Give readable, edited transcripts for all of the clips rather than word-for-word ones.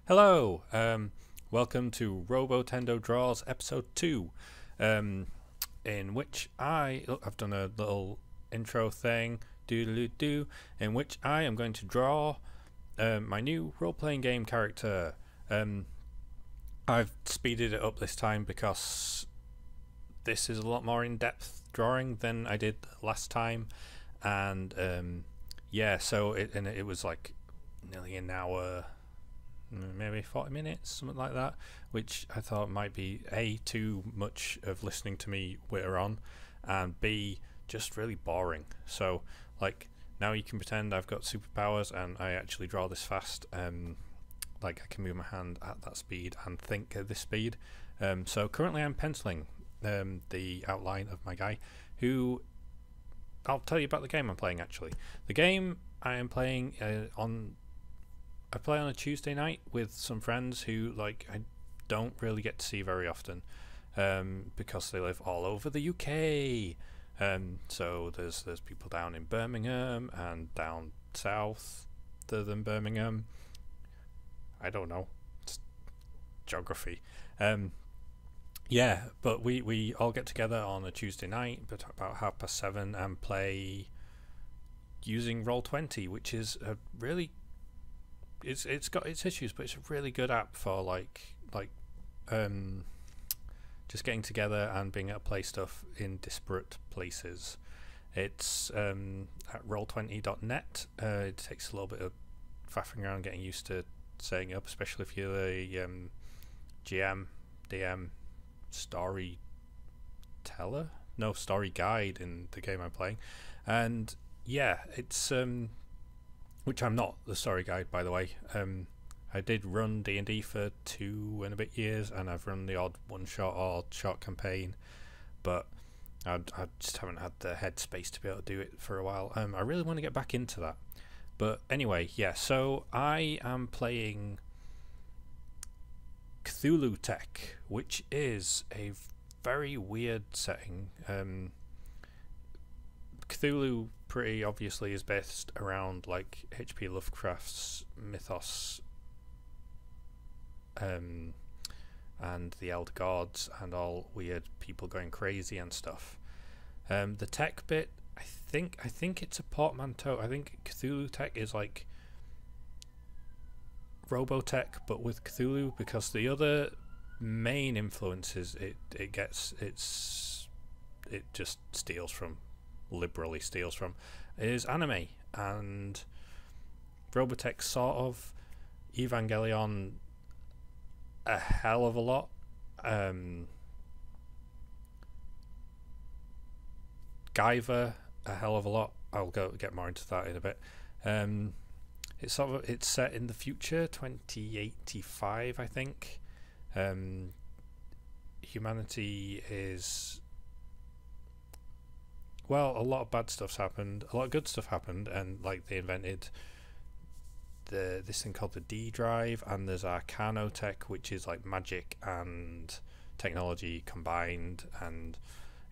Hello, welcome to Robotendo Draws episode 2, in which I've done a little intro thing, do, in which I am going to draw my new role-playing game character. I've speeded it up this time because this is a lot more in-depth drawing than I did last time, and yeah, so it was like nearly an hour, maybe 40 minutes, something like that, which I thought might be A, too much of listening to me witter on, and B, just really boring. So like now you can pretend I've got superpowers and I actually draw this fast, like I can move my hand at that speed and think at this speed. So currently I'm penciling the outline of my guy, who I'll tell you about the game I'm playing. Actually, the game I am playing I play on a Tuesday night with some friends who I don't really get to see very often, because they live all over the UK. So there's people down in Birmingham and down south than Birmingham. I don't know, it's geography. Yeah, but we all get together on a Tuesday night, but about 7:30, and play using Roll20, which is a really it's got its issues, but it's a really good app for just getting together and being able to play stuff in disparate places. It's at roll20.net. It takes a little bit of faffing around getting used to setting up, especially if you're the GM, DM, story guide in the game I'm playing. And yeah, it's which I'm not the story guide, by the way. I did run D&D for 2 and a bit years, and I've run the odd one-shot or short campaign, but I just haven't had the headspace to be able to do it for a while. I really want to get back into that. But anyway, yeah, so I am playing Cthulutech, which is a very weird setting. Cthulhu pretty obviously is based around H.P. Lovecraft's mythos, and the Elder Gods and all weird people going crazy and stuff. The tech bit, I think it's a portmanteau. I think Cthulutech is like Robotech but with Cthulhu, because the other main influences it just liberally steals from is anime, and Robotech sort of Evangelion a hell of a lot. Guyver a hell of a lot. I'll get more into that in a bit. It's set in the future, 2085, I think. Humanity is, well, a lot of bad stuff's happened, a lot of good stuff happened, and they invented this thing called the D drive, and there's Arcanotech, which is magic and technology combined, and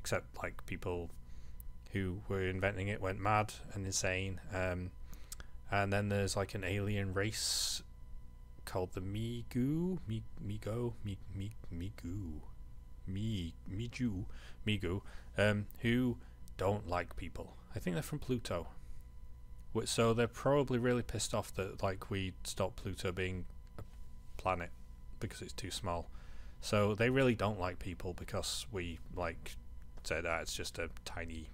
except people who were inventing it went mad and insane. And then there's an alien race called the Migu, who don't like people. I think they're from Pluto, so they're probably really pissed off that we stopped Pluto being a planet because it's too small. So they really don't like people because we said it's just a tiny,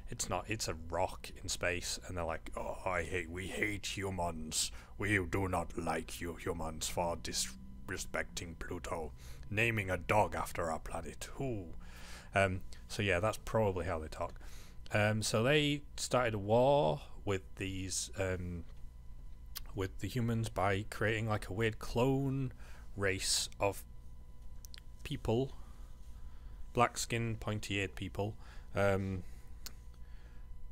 it's a rock in space, and they're like, oh, we hate humans. We do not like you humans for disrespecting Pluto, naming a dog after our planet. Who? So yeah, that's probably how they talk. So they started a war with these with the humans by creating a weird clone race of people, black skin, pointy-eared people,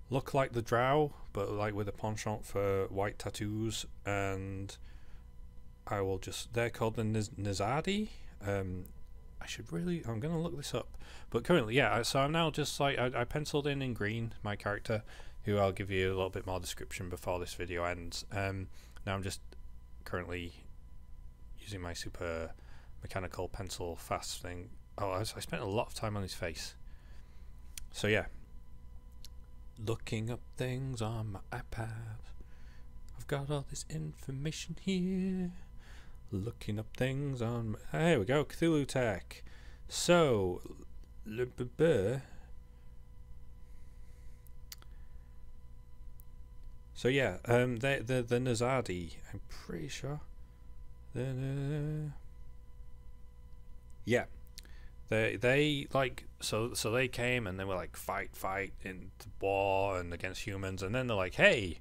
look like the Drow but with a penchant for white tattoos, and they're called the Nizadi. I'm gonna look this up, but currently, yeah, so I'm now just I penciled in green my character, who I'll give you a little bit more description before this video ends. Now I'm just currently using my super mechanical pencil fast thing. Oh, I spent a lot of time on his face. So yeah, looking up things on my iPad. I've got all this information here. Looking up things on my... Here we go, Cthulutech. So, so yeah, the Nazadi, I'm pretty sure. Yeah, they like so they came and they were like fight in the war and against humans, and then they're like, hey,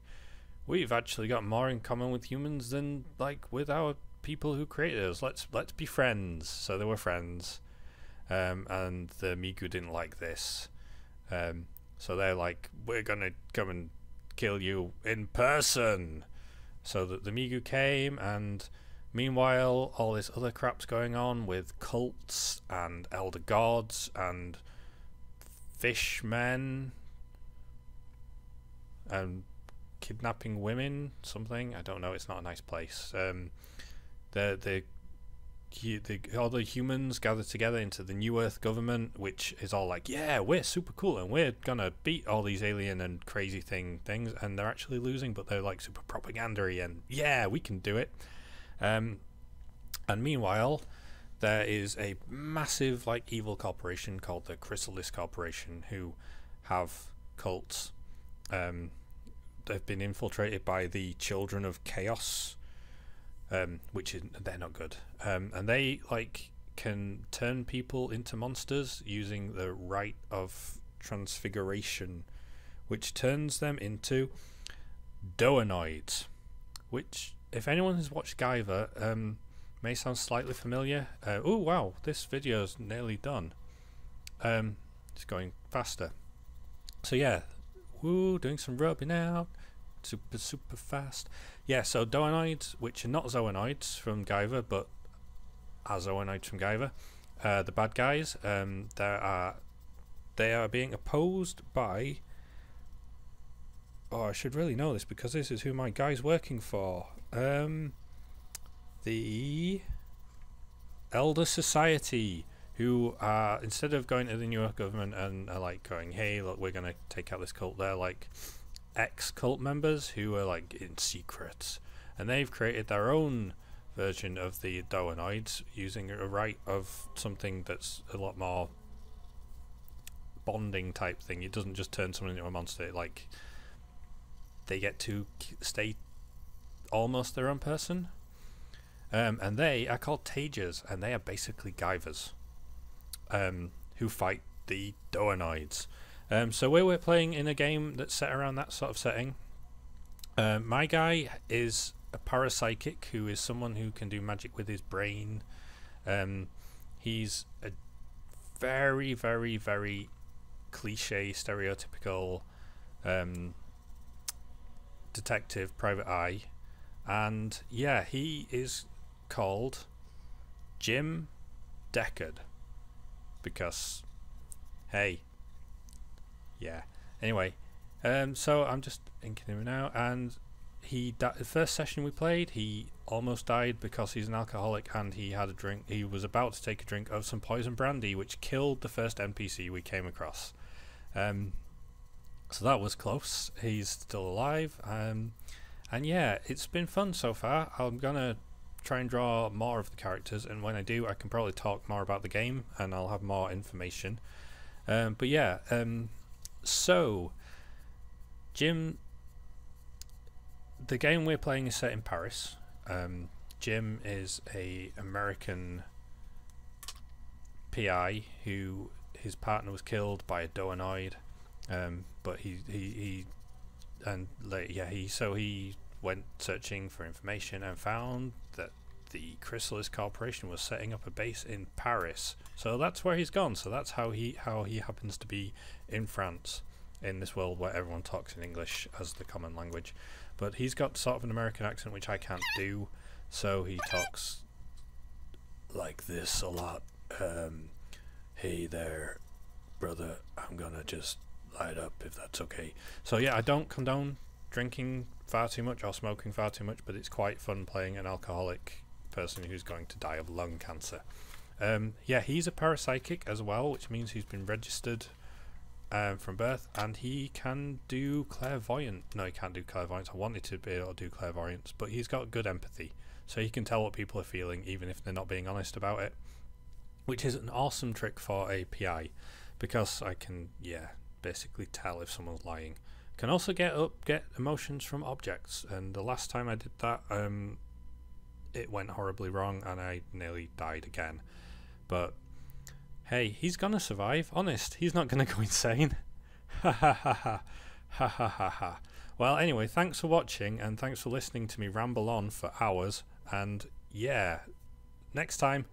we've actually got more in common with humans than like with our people who created us. Let's be friends. So they were friends, and the Migu didn't like this, so they're like, we're gonna come and kill you in person. So that the Migu came, and meanwhile all this other crap's going on with cults and elder gods and fishmen and kidnapping women, something, I don't know, it's not a nice place. All the humans gathered together into the New Earth government, which is all like, yeah, we're super cool and we're gonna beat all these alien and crazy things, and they're actually losing, but they're like super propaganda-y and yeah, we can do it. And meanwhile, there is a massive like evil corporation called the Chrysalis Corporation who have cults. They've been infiltrated by the Children of Chaos, which is, they're not good, and they like can turn people into monsters using the rite of transfiguration, which turns them into Doanoids, which, if anyone has watched Guyver, may sound slightly familiar. Oh wow, this video's nearly done. It's going faster. So yeah, woo, doing some rubbing out, super fast. Yeah, so Doanoids, which are not Zoanoids from Guyver, but are Zoanoids from Guyver, the bad guys. They are being opposed by... Oh, I should really know this because this is who my guy's working for. The Elder Society, who are, instead of going to the New York government and are like going, hey, look, we're going to take out this cult, they're like ex-cult members who are like in secret, and they've created their own version of the Doanoids using a rite of something that's a lot more bonding type thing. It doesn't just turn someone into a monster, like they get to stay almost their own person, and they are called Tagers, and they are basically Guyvers, who fight the Doanoids. So we're playing in a game that's set around that sort of setting. My guy is a parapsychic who is someone who can do magic with his brain. He's a very, very, very cliche, stereotypical detective, private eye, and yeah, he is called Jim Deckard because, hey, yeah. Anyway, so I'm just inking him now, and the first session we played, he almost died because he's an alcoholic and he had a drink. He was about to take a drink of some poison brandy, which killed the first NPC we came across. So that was close. He's still alive, and yeah, it's been fun so far. I'm gonna try and draw more of the characters, and when I do, I can probably talk more about the game and I'll have more information. But yeah, so Jim, the game we're playing is set in Paris. Jim is a American PI who his partner was killed by a Doanoid, but he went searching for information and found that the Chrysalis Corporation was setting up a base in Paris. So that's where he's gone. So that's how he happens to be in France, in this world where everyone talks in English as the common language. But he's got sort of an American accent which I can't do, so he talks like this a lot. Hey there, brother, I'm gonna just light up if that's okay. So yeah, I don't condone drinking far too much or smoking far too much, but it's quite fun playing an alcoholic person who's going to die of lung cancer. Yeah, he's a parapsychic as well, which means he's been registered from birth, and he can do clairvoyant. No, he can't do clairvoyance. I wanted to be able to do clairvoyance, but he's got good empathy, so he can tell what people are feeling even if they're not being honest about it, which is an awesome trick for a PI, because I can, yeah, basically tell if someone's lying. Can also get emotions from objects, and the last time I did that, it went horribly wrong and I nearly died again. But hey, he's gonna survive. Honest, he's not gonna go insane. Ha ha ha ha ha ha ha ha. Well, anyway, thanks for watching, and thanks for listening to me ramble on for hours. And yeah, next time,